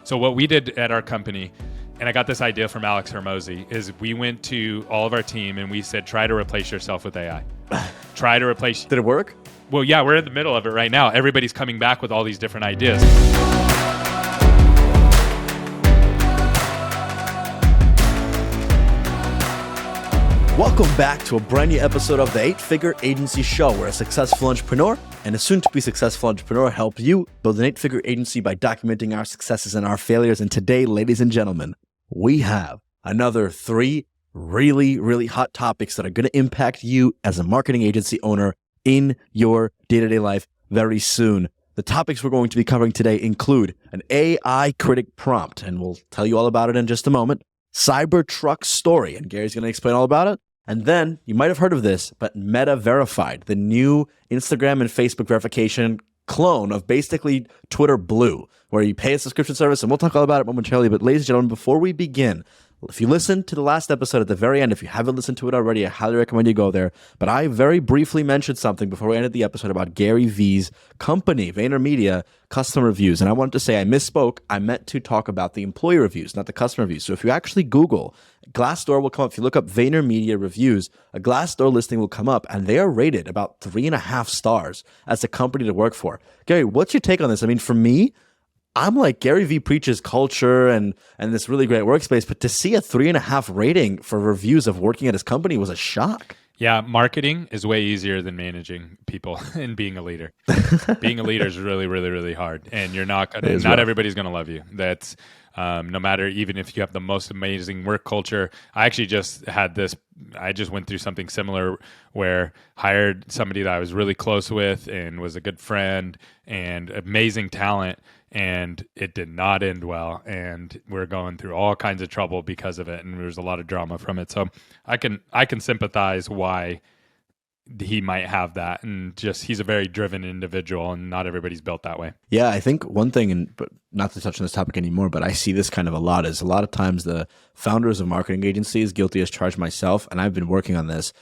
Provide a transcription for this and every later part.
So what we did at our company, and I got this idea from Alex Hermosi, is we went to all of our team and we said, try to replace yourself with AI. Try to replace. Did it work? Well, yeah, we're in the middle of it right now. Everybody's coming back with all these different ideas. Welcome back to a brand new episode of the 8-Figure Agency Show, where a successful entrepreneur and a soon-to-be successful entrepreneur help you build an 8-figure agency by documenting our successes and our failures. And today, ladies and gentlemen, we have another 3 really hot topics that are going to impact you as a marketing agency owner in your day-to-day life very soon. The topics we're going to be covering today include an AI critic prompt, and we'll tell you all about it in just a moment, Cybertruck story, and Gary's going to explain all about it. And then, you might have heard of this, but Meta Verified, the new Instagram and Facebook verification clone of basically Twitter Blue, where you pay a subscription service, and we'll talk all about it momentarily. But ladies and gentlemen, before we begin, if you listened to the last episode at the very end, if you haven't listened to it already, I highly recommend you go there. But I very briefly mentioned something before we ended the episode about Gary V's company, VaynerMedia, customer reviews. And I wanted to say I misspoke. I meant to talk about the employee reviews, not the customer reviews. So if you actually Google, Glassdoor will come up. If you look up VaynerMedia reviews, a Glassdoor listing will come up, and they are rated about 3.5 stars as a company to work for. Gary, what's your take on this? I mean, for me, I'm like, Gary Vee preaches culture and this really great workspace, but to see a 3.5 rating for reviews of working at his company was a shock. Yeah, marketing is way easier than managing people and being a leader. Being a leader is really hard, and you're not gonna. Not everybody's gonna love you. That's no matter, even if you have the most amazing work culture. I actually just had this. I just went through something similar where hired somebody that I was really close with and was a good friend and amazing talent. And it did not end well, and we're going through all kinds of trouble because of it, and there's a lot of drama from it. So I can sympathize why he might have that, and just he's a very driven individual, and not everybody's built that way. Yeah, I think one thing, and but not to touch on this topic anymore, but I see this kind of a lot, is a lot of times the founders of marketing agencies, guilty as charged myself, and I've been working on this,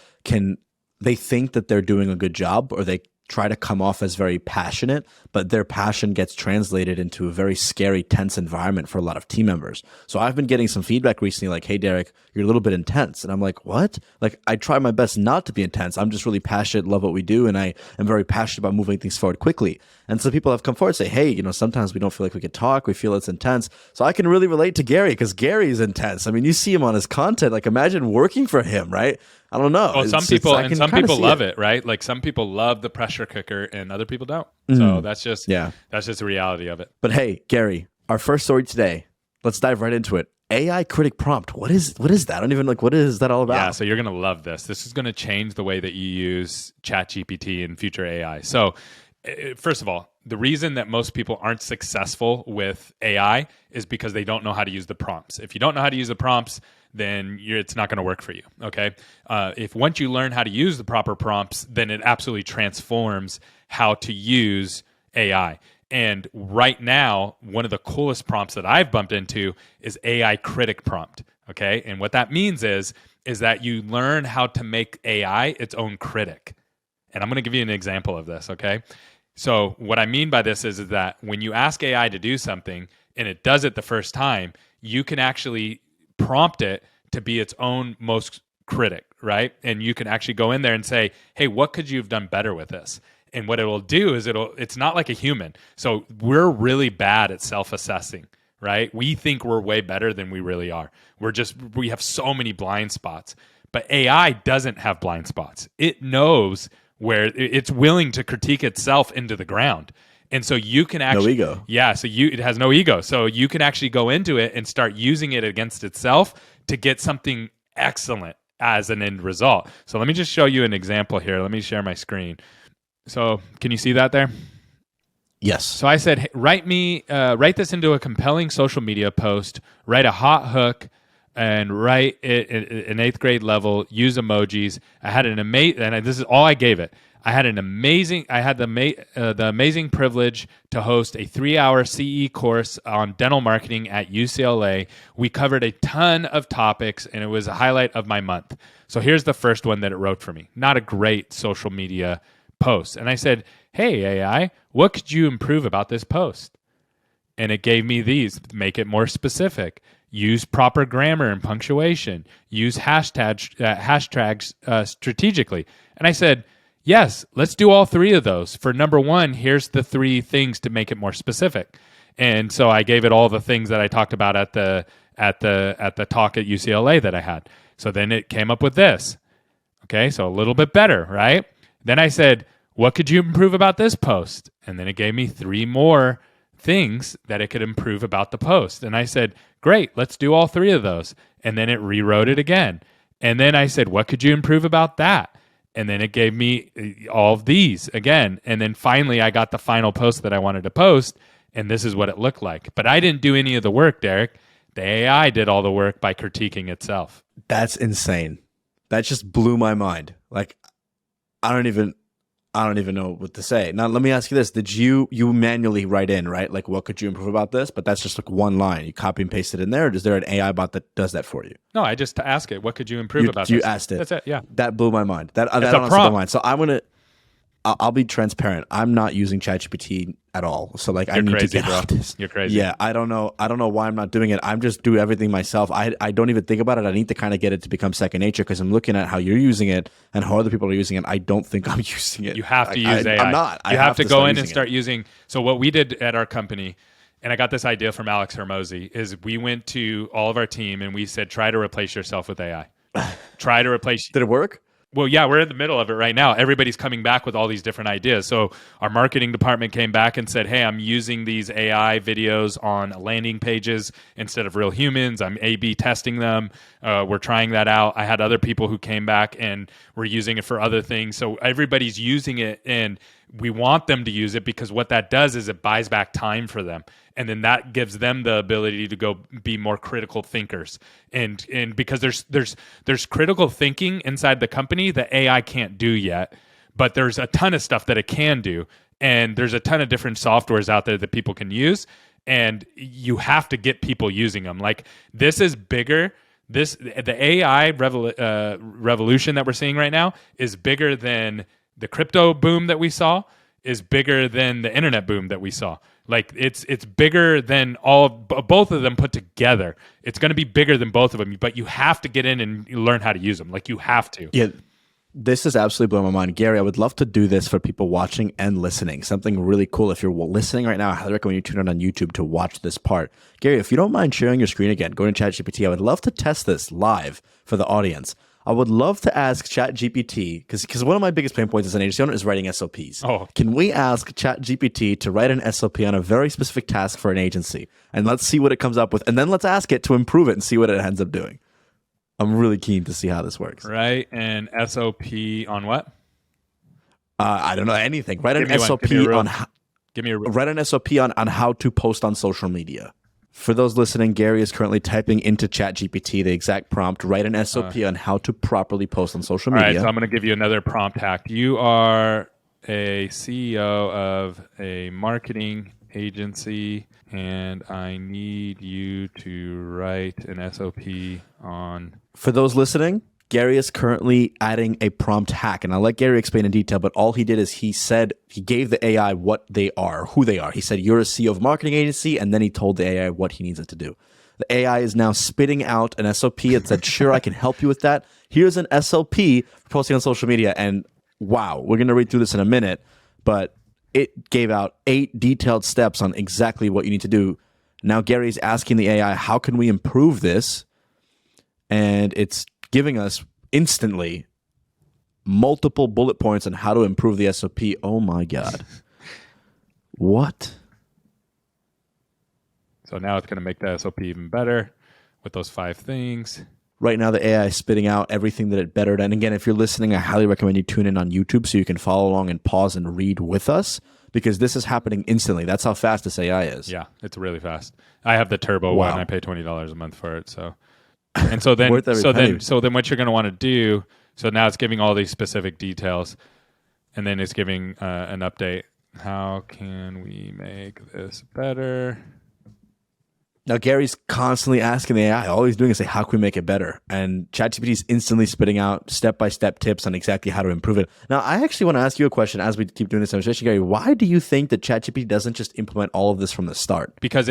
they think that they're doing a good job, or they try to come off as very passionate, but their passion gets translated into a very scary, tense environment for a lot of team members. So I've been getting some feedback recently like, hey, Derek, you're a little bit intense. And I'm like, what? Like, I try my best not to be intense. I'm just really passionate, love what we do, and I am very passionate about moving things forward quickly. And so people have come forward and say, hey, sometimes we don't feel like we can talk. We feel it's intense. So I can really relate to Gary because Gary is intense. I mean, you see him on his content. Like, imagine working for him, right? I don't know. Well, some people love it, right? Like some people love the pressure cooker, and other people don't. So that's just the reality of it. But hey, Gary, our first story today. Let's dive right into it. AI critic prompt. What is that? I don't even what is that all about? Yeah, so you're gonna love this. This is gonna change the way that you use ChatGPT and future AI. So first of all, the reason that most people aren't successful with AI is because they don't know how to use the prompts. If you don't know how to use the prompts, then it's not going to work for you, okay? If once you learn how to use the proper prompts, then it absolutely transforms how to use AI. And right now, one of the coolest prompts that I've bumped into is AI critic prompt, okay? And what that means is that you learn how to make AI its own critic. And I'm going to give you an example of this, okay? So what I mean by this is that when you ask AI to do something and it does it the first time, you can actually prompt it to be its own most critic, right? And you can actually go in there and say, hey, what could you have done better with this? And what it'll do is it's not like a human. So we're really bad at self-assessing, right? We think we're way better than we really are. We have so many blind spots. But AI doesn't have blind spots. It knows where it's willing to critique itself into the ground. And so you can actually... No ego. Yeah, so it has no ego. So you can actually go into it and start using it against itself to get something excellent as an end result. So let me just show you an example here. Let me share my screen. So can you see that there? Yes. So I said, hey, write this into a compelling social media post, write a hot hook, and write it an 8th grade level, use emojis. I had an amazing, and this is all I gave it. I had the amazing privilege to host a 3-hour CE course on dental marketing at UCLA. We covered a ton of topics, and it was a highlight of my month. So here's the first one that it wrote for me. Not a great social media post. And I said, hey, AI, what could you improve about this post? and it gave me these. Make it more specific. Use proper grammar and punctuation. Use hashtags strategically. And I said, yes, let's do all three of those. For number one, here's the three things to make it more specific. And so I gave it all the things that I talked about at the talk at UCLA that I had. So then it came up with this. Okay, so a little bit better, right? Then I said, what could you improve about this post? And then it gave me three more things that it could improve about the post. And I said, great, let's do all three of those. And then it rewrote it again. And then I said, what could you improve about that? And then it gave me all of these again. And then finally I got the final post that I wanted to post. And this is what it looked like. But I didn't do any of the work, Derek. The AI did all the work by critiquing itself. That's insane. That just blew my mind. Like, I don't even know what to say. Now, let me ask you this. Did you manually write in, right? Like, what could you improve about this? But that's just like one line. You copy and paste it in there, or is there an AI bot that does that for you? No, I just ask it, what could you improve about this? You asked it. That's it, yeah. That blew my mind. That it's honestly a blew prompt. my mind. So I'll be transparent. I'm not using ChatGPT at all. So like, I need to get off this. You're crazy. Yeah, I don't know why I'm not doing it. I'm just do everything myself. I don't even think about it. I need to kind of get it to become second nature because I'm looking at how you're using it and how other people are using it. I don't think I'm using it. You have to use AI. I'm not. You have to go in and start using. So what we did at our company, and I got this idea from Alex Hermosi, is we went to all of our team and we said, try to replace yourself with AI. Try to replace. Did it work? Well, yeah, we're in the middle of it right now. Everybody's coming back with all these different ideas. So our marketing department came back and said, hey, I'm using these AI videos on landing pages instead of real humans. I'm A/B testing them. We're trying that out. I had other people who came back and were using it for other things. So everybody's using it, and we want them to use it because what that does is it buys back time for them. And then that gives them the ability to go be more critical thinkers. And because there's critical thinking inside the company that AI can't do yet, but there's a ton of stuff that it can do. And there's a ton of different softwares out there that people can use. And you have to get people using them. Like, this is bigger. The AI revolution that we're seeing right now is bigger than the crypto boom that we saw, is bigger than the internet boom that we saw. Like, it's bigger than both of them put together. It's going to be bigger than both of them, but you have to get in and learn how to use them. Like, you have to. Yeah, this is absolutely blowing my mind. Gary, I would love to do this for people watching and listening. Something really cool. If you're listening right now, I highly recommend you tune in on YouTube to watch this part. Gary, if you don't mind sharing your screen again, go to ChatGPT. I would love to test this live for the audience. I would love to ask ChatGPT, because one of my biggest pain points as an agency owner is writing SOPs. Oh. Can we ask ChatGPT to write an SOP on a very specific task for an agency? And let's see what it comes up with. And then let's ask it to improve it and see what it ends up doing. I'm really keen to see how this works. Right, and SOP on what? I don't know, anything. Write an SOP on write an SOP on how to post on social media. For those listening, Gary is currently typing into ChatGPT the exact prompt. Write an SOP on how to properly post on social media. All right, so I'm going to give you another prompt hack. You are a CEO of a marketing agency, and I need you to write an SOP on... For those listening, Gary is currently adding a prompt hack, and I'll let Gary explain in detail, but all he did is he gave the AI what they are, who they are. He said, you're a CEO of a marketing agency, and then he told the AI what he needs it to do. The AI is now spitting out an SOP. It said, sure, I can help you with that. Here's an SOP for posting on social media, and wow, we're going to read through this in a minute, but it gave out 8 detailed steps on exactly what you need to do. Now Gary's asking the AI, how can we improve this? And it's giving us instantly multiple bullet points on how to improve the SOP. Oh my God. What? So now it's going to make the SOP even better with those 5 things. Right now, the AI is spitting out everything that it bettered. And again, if you're listening, I highly recommend you tune in on YouTube so you can follow along and pause and read with us, because this is happening instantly. That's how fast this AI is. Yeah, it's really fast. I have the turbo one. I pay $20 a month for it. So, and so then, so then what you're going to want to do, so now it's giving all these specific details, and then it's giving an update. How can we make this better? Now, Gary's constantly asking the AI, all he's doing is say, how can we make it better? And ChatGPT is instantly spitting out step-by-step tips on exactly how to improve it. Now, I actually want to ask you a question as we keep doing this conversation, Gary. Why do you think that ChatGPT doesn't just implement all of this from the start? Because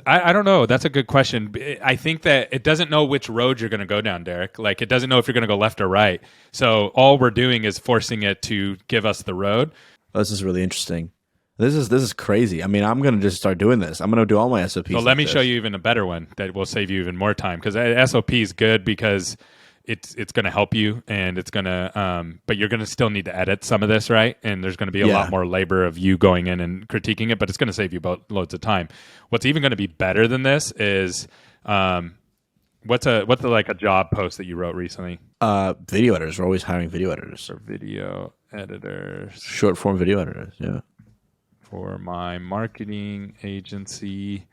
I don't know. That's a good question. I think that it doesn't know which road you're going to go down, Derek. Like, it doesn't know if you're going to go left or right. So all we're doing is forcing it to give us the road. This is really interesting. This is crazy. I mean, I'm going to just start doing this. I'm going to do all my SOPs. So let me show you even a better one that will save you even more time. Because SOP is good because it's going to help you, and it's going to, but you're going to still need to edit some of this, right? And there's going to be a lot more labor of you going in and critiquing it, but it's going to save you loads of time. What's even going to be better than this is, what's like a job post that you wrote recently? Video editors. We're always hiring video editors. For video editors. Short form video editors, yeah. For my marketing agency,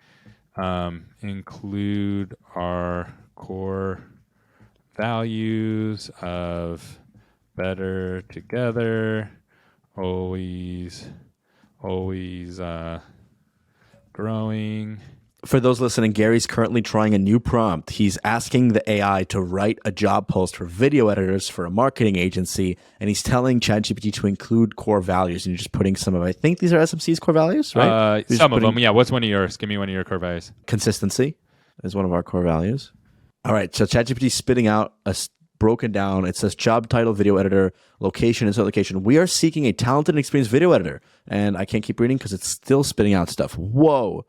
include our core values of better together, always growing. For those listening, Gary's currently trying a new prompt. He's asking the AI to write a job post for video editors for a marketing agency, and he's telling ChatGPT to include core values. And you're just putting some of, I think these are SMC's core values, right? Some of them, yeah. What's one of yours? Give me one of your core values. Consistency is one of our core values. All right, so ChatGPT is spitting out a broken down. It says job title, video editor, location, insert location. We are seeking a talented and experienced video editor. And I can't keep reading because it's still spitting out stuff. Whoa.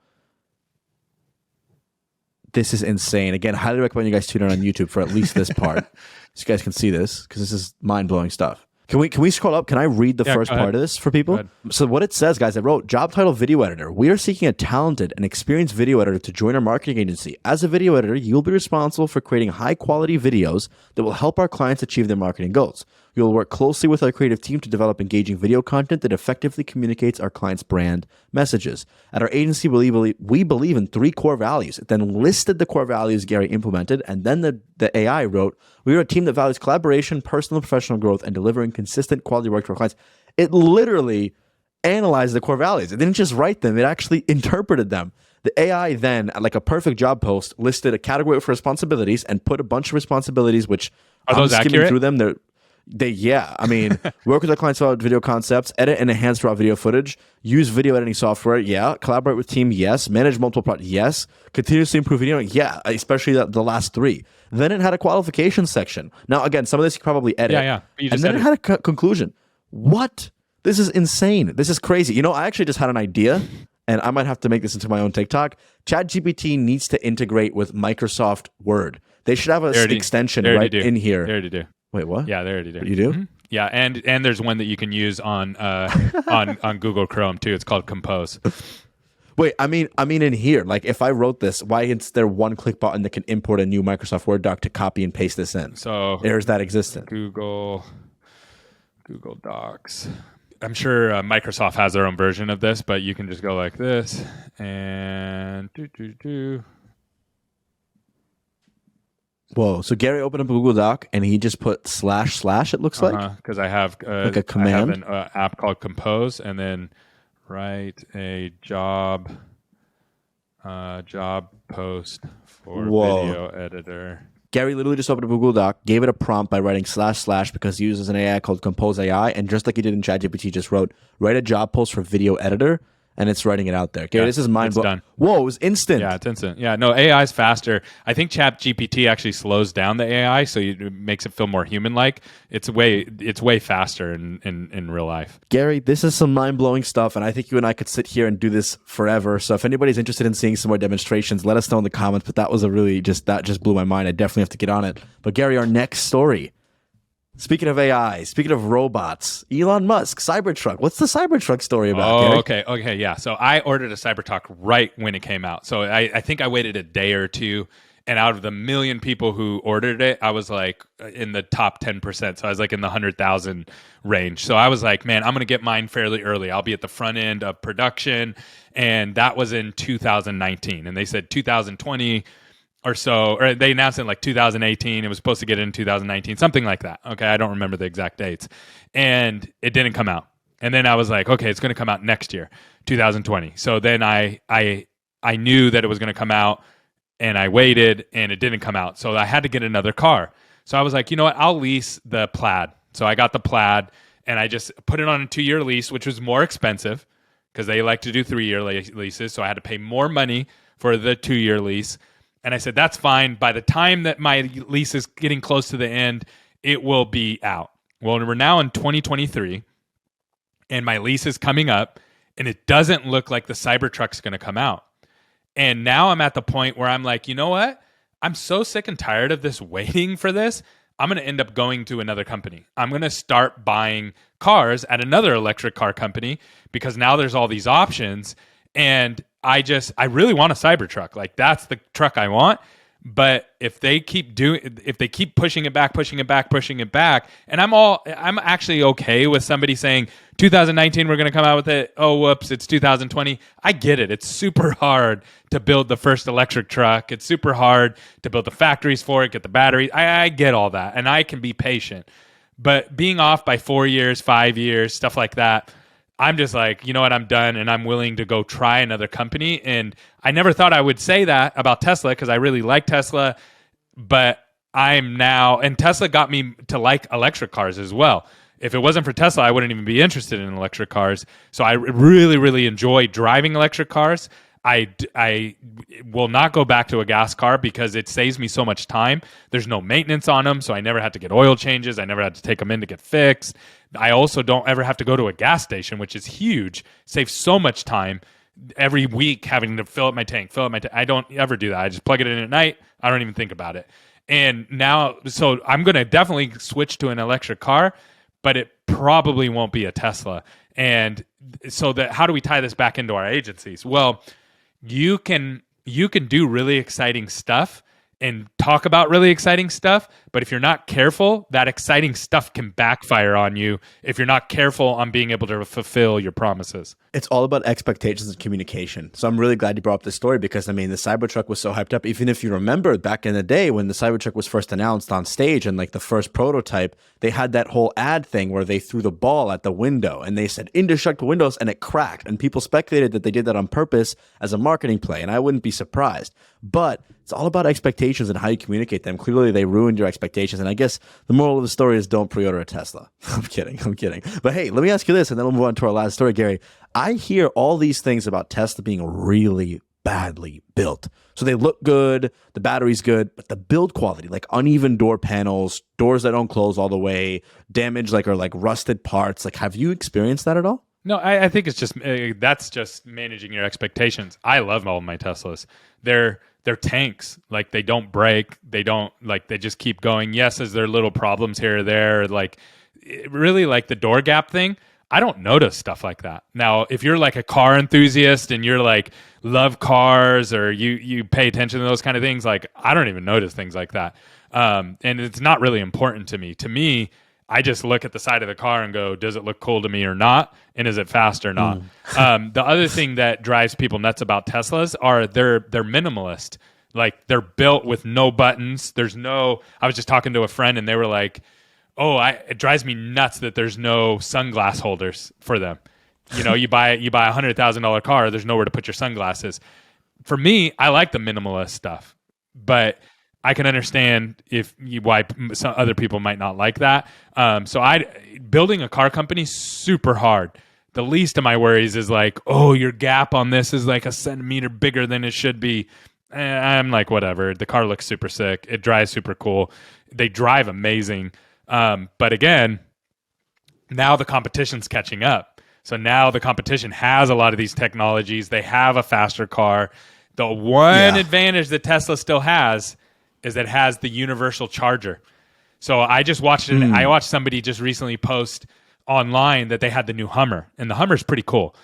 This is insane. Again, highly recommend you guys tune in on YouTube for at least this part, so you guys can see this, because this is mind-blowing stuff. Can we scroll up? Can I read the first part of this for people? So what it says, guys, I wrote, job title, video editor. We are seeking a talented and experienced video editor to join our marketing agency. As a video editor, you will be responsible for creating high-quality videos that will help our clients achieve their marketing goals. We will work closely with our creative team to develop engaging video content that effectively communicates our clients' brand messages. At our agency, we believe in 3 core values. It then listed the core values Gary implemented, and then the AI wrote, we are a team that values collaboration, personal and professional growth, and delivering consistent quality work to our clients. It literally analyzed the core values. It didn't just write them. It actually interpreted them. The AI then, like a perfect job post, listed a category for responsibilities and put a bunch of responsibilities, which are those accurate? Through them. I mean, work with our clients about video concepts, edit and enhance raw video footage, use video editing software, yeah, collaborate with team, yes, manage multiple projects, yes, continuously improve video, yeah, especially the last 3. Then it had a qualification section. Now, again, some of this you probably edit. Yeah. And then it had a conclusion. What? This is insane. This is crazy. You know, I actually just had an idea, and I might have to make this into my own TikTok. ChatGPT needs to integrate with Microsoft Word. They should have an extension right in here. They already do. Wait, what? Yeah, they already do. You do? Mm-hmm. Yeah, and there's one that you can use on on Google Chrome too. It's called Compose. Wait, I mean in here, like if I wrote this, why is there one click button that can import a new Microsoft Word doc to copy and paste this in? So there's that existent. Google Docs. I'm sure Microsoft has their own version of this, but you can just go like this and Whoa! So Gary opened up a Google Doc and he just put // It looks like because I have like a command. I have an app called Compose, and then write a job post for video editor. Gary literally just opened a Google Doc, gave it a prompt by writing / because he uses an AI called Compose AI, and just like he did in ChatGPT, just wrote write a job post for video editor. And it's writing it out there. Okay, this is mind-blowing. Whoa, it was instant. Yeah, it's instant. Yeah, no, AI is faster. I think ChatGPT actually slows down the AI, so it makes it feel more human-like. It's way faster in real life. Gary, this is some mind-blowing stuff, and I think you and I could sit here and do this forever. So if anybody's interested in seeing some more demonstrations, let us know in the comments. But that was that just blew my mind. I definitely have to get on it. But Gary, our next story. Speaking of AI, speaking of robots, Elon Musk, Cybertruck. What's the Cybertruck story about? Okay, yeah. So I ordered a Cybertruck right when it came out. So I think I waited a day or two, and out of the million people who ordered it, I was like in the top 10%. So I was like in the 100,000 range. So I was like, man, I'm going to get mine fairly early. I'll be at the front end of production. And that was in 2019. And they said 2020 or so, or they announced it in like 2018. It was supposed to get in 2019, something like that. Okay, I don't remember the exact dates. And it didn't come out. And then I was like, okay, it's going to come out next year, 2020. So then I I knew that it was going to come out, and I waited, and it didn't come out. So I had to get another car. So I was like, you know what? I'll lease the Plaid. So I got the Plaid, and I just put it on a 2-year lease, which was more expensive because they like to do 3-year leases. So I had to pay more money for the 2-year lease. And I said, that's fine. By the time that my lease is getting close to the end, it will be out. Well, we're now in 2023, and my lease is coming up, and it doesn't look like the Cybertruck's going to come out. And now I'm at the point where I'm like, you know what? I'm so sick and tired of this waiting for this. I'm going to end up going to another company. I'm going to start buying cars at another electric car company because now there's all these options. And I really want a Cybertruck. Like, that's the truck I want. But if they keep pushing it back, and I'm actually okay with somebody saying 2019 we're going to come out with it. Oh, whoops, it's 2020. I get it. It's super hard to build the first electric truck. It's super hard to build the factories for it, get the batteries. I get all that, and I can be patient. But being off by 4 years, 5 years, stuff like that, I'm just like, you know what, I'm done, and I'm willing to go try another company. And I never thought I would say that about Tesla because I really like Tesla, but I'm now, and Tesla got me to like electric cars as well. If it wasn't for Tesla, I wouldn't even be interested in electric cars. So I really, really enjoy driving electric cars. I will not go back to a gas car because it saves me so much time. There's no maintenance on them, so I never had to get oil changes. I never had to take them in to get fixed. I also don't ever have to go to a gas station, which is huge. Saves so much time every week having to fill up my tank. I don't ever do that. I just plug it in at night. I don't even think about it. And now, so I'm going to definitely switch to an electric car, but it probably won't be a Tesla. And so how do we tie this back into our agencies? Well, you can do really exciting stuff and talk about really exciting stuff, but if you're not careful, that exciting stuff can backfire on you if you're not careful on being able to fulfill your promises. It's all about expectations and communication. So I'm really glad you brought up this story because, I mean, the Cybertruck was so hyped up. Even if you remember back in the day when the Cybertruck was first announced on stage and like the first prototype, they had that whole ad thing where they threw the ball at the window and they said indestructible windows and it cracked. And people speculated that they did that on purpose as a marketing play. And I wouldn't be surprised. But it's all about expectations and how you communicate them. Clearly, they ruined your expectations. And I guess the moral of the story is don't pre-order a Tesla. I'm kidding. But hey, let me ask you this, and then we'll move on to our last story, Gary. I hear all these things about Tesla being really badly built. So they look good, the battery's good, but the build quality, like uneven door panels, doors that don't close all the way, damage or rusted parts. Like, have you experienced that at all? No, I think it's just that's just managing your expectations. I love all of my Teslas. They're tanks. Like, they don't break. They don't, like, they just keep going. Yes, is there little problems here or there? Like, really, like the door gap thing, I don't notice stuff like that. Now, if you're like a car enthusiast and you're like love cars or you pay attention to those kind of things, like I don't even notice things like that. And it's not really important to me. To me, I just look at the side of the car and go, does it look cool to me or not? And is it fast or not? The other thing that drives people nuts about Teslas are they're minimalist. Like, they're built with no buttons. I was just talking to a friend and they were like, it drives me nuts that there's no sunglass holders for them. You know, you buy a $100,000 car, there's nowhere to put your sunglasses. For me, I like the minimalist stuff, but I can understand why some other people might not like that. Building a car company, super hard. The least of my worries is like, your gap on this is like a centimeter bigger than it should be. I'm like, whatever. The car looks super sick. It drives super cool. They drive amazing. But again, now the competition's catching up. So now the competition has a lot of these technologies. They have a faster car. The one advantage that Tesla still has is that it has the universal charger. So I just watched it. I watched somebody just recently post online that they had the new Hummer, and the Hummer's pretty cool.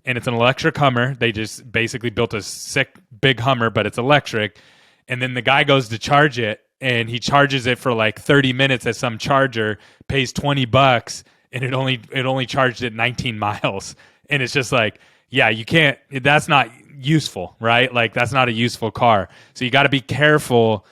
And it's an electric Hummer. They just basically built a sick big Hummer, but it's electric. And then the guy goes to charge it, and he charges it for like 30 minutes at some charger, pays $20, and it only charged it 19 miles. And it's just like, yeah, you can't. That's not useful, right? Like, that's not a useful car. So you got to be careful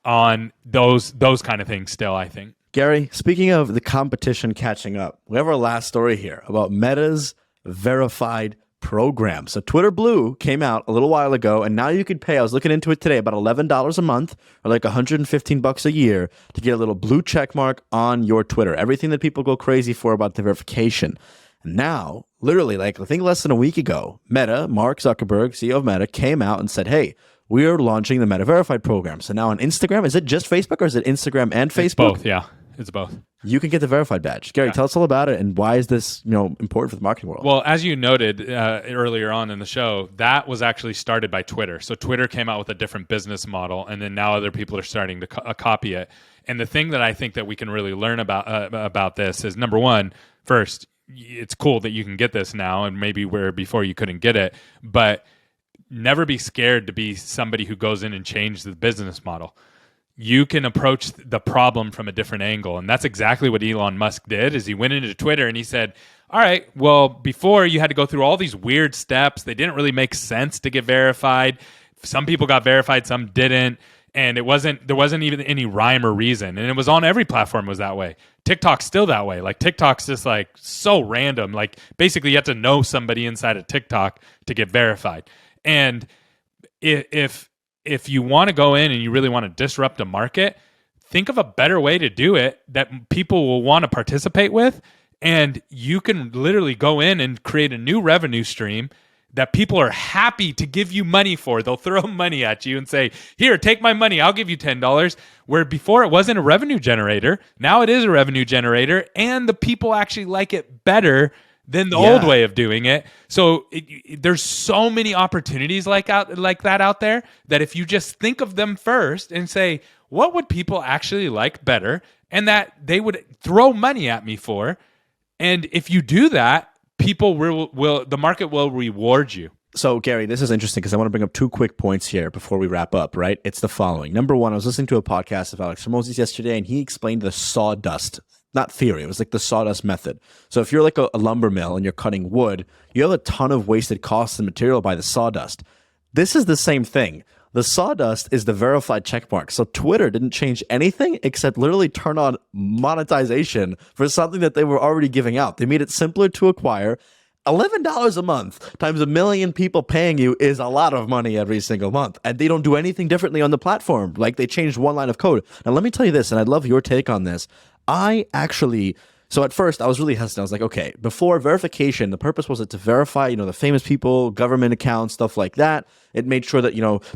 on those kind of things still, I think. Gary, speaking of the competition catching up, we have our last story here about Meta's verified program. So Twitter Blue came out a little while ago, and now you could pay, I was looking into it today, about $11 a month or like $115 a year to get a little blue check mark on your Twitter. Everything that people go crazy for about the verification. And now, literally, like I think less than a week ago, Meta, Mark Zuckerberg, CEO of Meta, came out and said, hey, we are launching the Meta Verified program. So now on Instagram, is it just Facebook or is it Instagram and Facebook? It's both, yeah. It's both. You can get the verified badge. Gary, tell us all about it and why is this important for the marketing world? Well, as you noted earlier on in the show, that was actually started by Twitter. So Twitter came out with a different business model, and then now other people are starting to copy it. And the thing that I think that we can really learn about this is, number one, first, it's cool that you can get this now, and maybe where before you couldn't get it, but never be scared to be somebody who goes in and change the business model. You can approach the problem from a different angle. And that's exactly what Elon Musk did, is he went into Twitter and he said, all right, well, before you had to go through all these weird steps. They didn't really make sense to get verified. Some people got verified, some didn't. And there wasn't even any rhyme or reason. And it was on every platform was that way. TikTok's still that way. Like TikTok's just like so random. Like basically you have to know somebody inside of TikTok to get verified. And if you want to go in and you really want to disrupt a market, think of a better way to do it that people will want to participate with. And you can literally go in and create a new revenue stream that people are happy to give you money for. They'll throw money at you and say, here, take my money. I'll give you $10. Where before it wasn't a revenue generator. Now it is a revenue generator. And the people actually like it better than the old way of doing it. So there's so many opportunities like that out there that if you just think of them first and say, what would people actually like better? And that they would throw money at me for. And if you do that, people the market will reward you. So, Gary, this is interesting because I want to bring up two quick points here before we wrap up, right? It's the following. Number one, I was listening to a podcast of Alex Hormozi's yesterday, and he explained the sawdust, not theory. It was like the sawdust method. So if you're like a lumber mill and you're cutting wood, you have a ton of wasted costs and material by the sawdust. This is the same thing. The sawdust is the verified checkmark. So Twitter didn't change anything except literally turn on monetization for something that they were already giving out. They made it simpler to acquire. $11 a month times 1 million people paying you is a lot of money every single month. And they don't do anything differently on the platform. Like they changed one line of code. Now, let me tell you this, and I'd love your take on this. So at first I was really hesitant. I was like, okay, before verification, the purpose was to verify, the famous people, government accounts, stuff like that. It made sure that,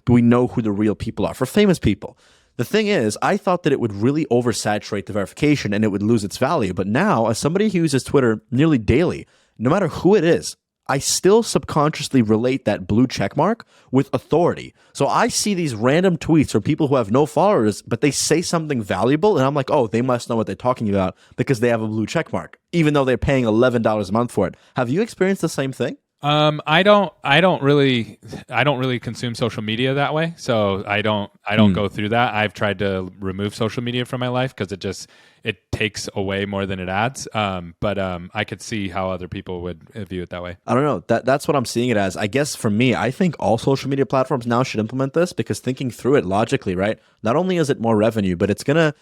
we know who the real people are for famous people. The thing is, I thought that it would really oversaturate the verification and it would lose its value. But now, as somebody who uses Twitter nearly daily, no matter who it is, I still subconsciously relate that blue check mark with authority. So I see these random tweets from people who have no followers, but they say something valuable, and I'm like, oh, they must know what they're talking about because they have a blue check mark, even though they're paying $11 a month for it. Have you experienced the same thing? I don't really consume social media that way. So I don't go through that. I've tried to remove social media from my life because it takes away more than it adds. But I could see how other people would view it that way. I don't know. That's what I'm seeing it as. I guess for me, I think all social media platforms now should implement this because thinking through it logically, right? Not only is it more revenue, but it's going to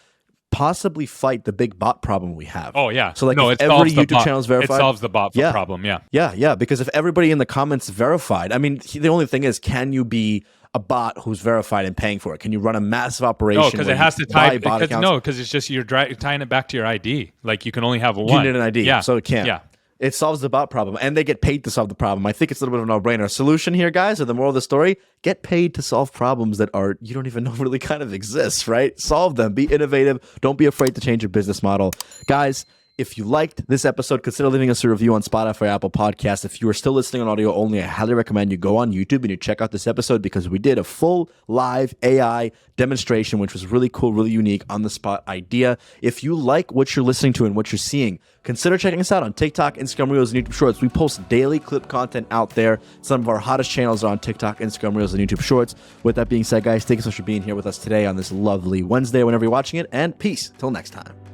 possibly fight the big bot problem we have. Oh yeah. So like if every YouTube channel is verified, it solves the bot problem. Yeah. Yeah. Because if everybody in the comments is verified, I mean, the only thing is, can you be a bot who's verified and paying for it? Can you run a massive operation? No, because it has to tie. Because it's just you're tying it back to your ID. Like you can only have one. You need an ID. Yeah. So it can't. Yeah. It solves the bot problem, and they get paid to solve the problem. I think it's a little bit of a no-brainer. Solution here, guys, or the moral of the story, get paid to solve problems that you don't even know really kind of exist, right? Solve them. Be innovative. Don't be afraid to change your business model. Guys, if you liked this episode, consider leaving us a review on Spotify, Apple Podcasts. If you are still listening on audio only, I highly recommend you go on YouTube and you check out this episode because we did a full live AI demonstration, which was really cool, really unique, on-the-spot idea. If you like what you're listening to and what you're seeing, consider checking us out on TikTok, Instagram Reels, and YouTube Shorts. We post daily clip content out there. Some of our hottest channels are on TikTok, Instagram Reels, and YouTube Shorts. With that being said, guys, thank you so much for being here with us today on this lovely Wednesday, whenever you're watching it, and peace. Till next time.